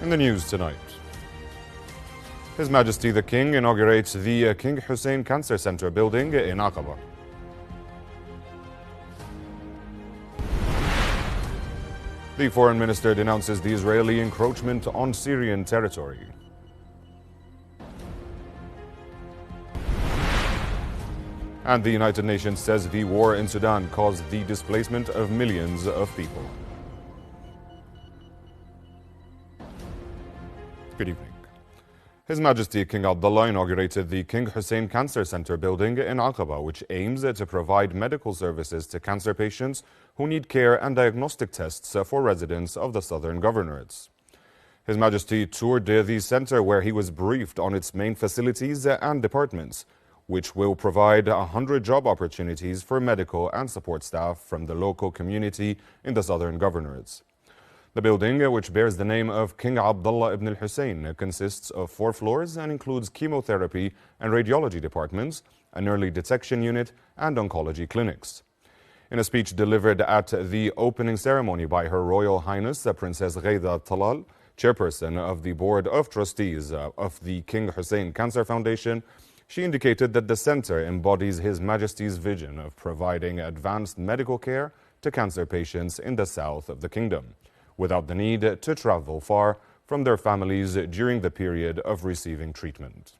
In the news tonight, His Majesty the King inaugurates the King Hussein Cancer Center building in Aqaba. The Foreign Minister denounces the Israeli encroachment on Syrian territory. And the United Nations says the war in Sudan caused the displacement of millions of people. Good evening. His Majesty King Abdullah inaugurated the King Hussein Cancer Center building in Aqaba, which aims to provide medical services to cancer patients who need care and diagnostic tests for residents of the southern governorates. His Majesty toured the center, where he was briefed on its main facilities and departments, which will provide 100 job opportunities for medical and support staff from the local community in the southern governorates. The building, which bears the name of King Abdullah ibn al-Hussein, consists of 4 floors and includes chemotherapy and radiology departments, an early detection unit, and oncology clinics. In a speech delivered at the opening ceremony by Her Royal Highness Princess Ghaida Talal, chairperson of the Board of Trustees of the King Hussein Cancer Foundation, she indicated that the center embodies His Majesty's vision of providing advanced medical care to cancer patients in the south of the kingdom, without the need to travel far from their families during the period of receiving treatment.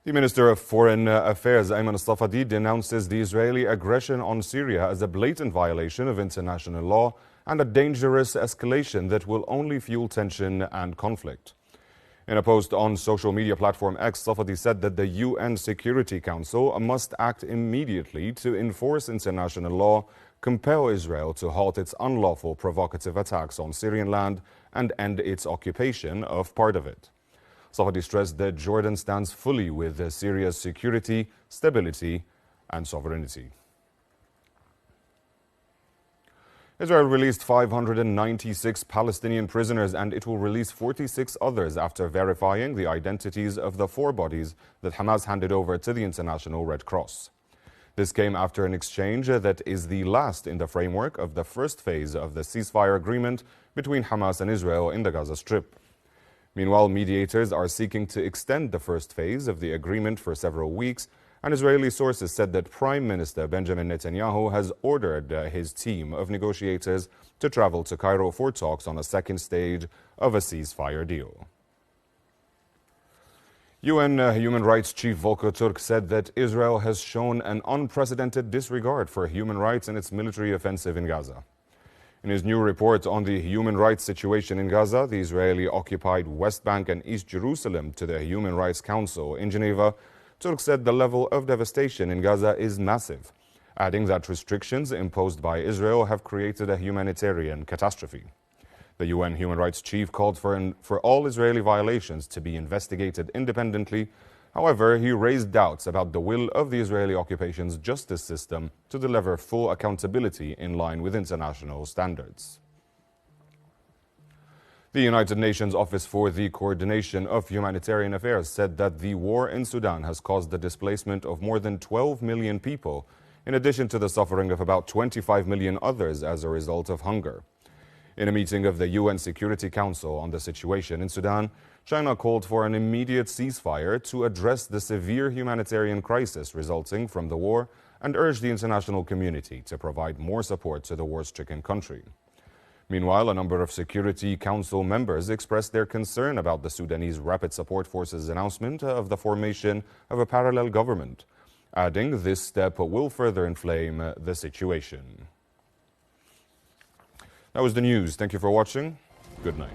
The Minister of Foreign Affairs, Ayman al-Safadi, denounces the Israeli aggression on Syria as a blatant violation of international law and a dangerous escalation that will only fuel tension and conflict. In a post on social media platform X, Safadi said that the UN Security Council must act immediately to enforce international law, compel Israel to halt its unlawful provocative attacks on Syrian land, and end its occupation of part of it. Safadi stressed that Jordan stands fully with Syria's security, stability, and sovereignty. Israel released 596 Palestinian prisoners, and it will release 46 others after verifying the identities of the 4 bodies that Hamas handed over to the International Red Cross. This came after an exchange that is the last in the framework of the first phase of the ceasefire agreement between Hamas and Israel in the Gaza Strip. Meanwhile, mediators are seeking to extend the first phase of the agreement for several weeks, and Israeli sources said that Prime Minister Benjamin Netanyahu has ordered his team of negotiators to travel to Cairo for talks on a second stage of a ceasefire deal. UN Human Rights Chief Volker Turk said that Israel has shown an unprecedented disregard for human rights in its military offensive in Gaza. In his new report on the human rights situation in Gaza, the Israeli-occupied West Bank and East Jerusalem, to the Human Rights Council in Geneva, Turk said the level of devastation in Gaza is massive, adding that restrictions imposed by Israel have created a humanitarian catastrophe. The UN Human Rights Chief called for all Israeli violations to be investigated independently. However, he raised doubts about the will of the Israeli occupation's justice system to deliver full accountability in line with international standards. The United Nations Office for the Coordination of Humanitarian Affairs said that the war in Sudan has caused the displacement of more than 12 million people, in addition to the suffering of about 25 million others as a result of hunger. In a meeting of the UN Security Council on the situation in Sudan, China called for an immediate ceasefire to address the severe humanitarian crisis resulting from the war and urged the international community to provide more support to the war-stricken country. Meanwhile, a number of Security Council members expressed their concern about the Sudanese Rapid Support Forces announcement of the formation of a parallel government, adding this step will further inflame the situation. That was the news. Thank you for watching. Good night.